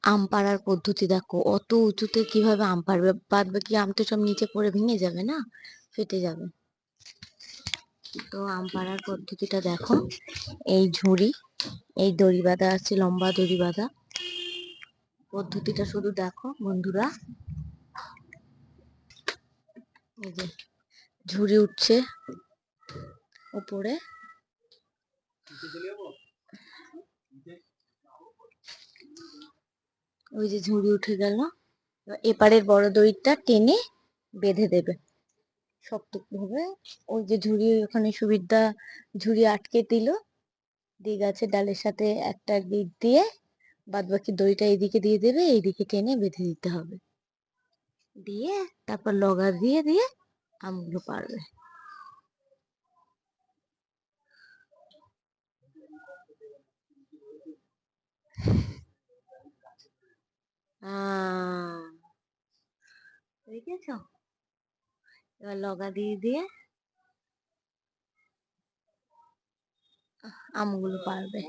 আম পাড়ার পদ্ধতি দেখো, অত উঁচুতে কিভাবে আম পাড়বে? বাদ বাকি আম তো সব নিচে পড়ে ভেঙে যাবে না, ফেটে যাবে। তো আম পাড়ার পদ্ধতিটা দেখো, এই ঝুড়ি, এই দড়ি বাঁধা আছে, লম্বা দড়ি বাঁধা। পদ্ধতিটা শুধু দেখো বন্ধুরা, এই যে ঝুড়ি উঠছে উপরে, ওই যে ঝুড়ি উঠে গেল। এপারের বড় দড়িটা টেনে বেঁধে দেবে শক্ত ভাবে। ওই যে ঝুড়ি ওখানে সুবিধা, ঝুড়ি আটকে দিল, দিয়ে গাছের ডালের সাথে একটা গিট দিয়ে বাদ বাকি দড়িটা এইদিকে দিয়ে দেবে, এইদিকে টেনে বেঁধে দিতে হবে। দিয়ে তারপর লগা দিয়ে দিয়ে আমগুলো পারবে। দেখেছ? এবার লগা দিয়ে দিয়ে আমগুলো পারবে।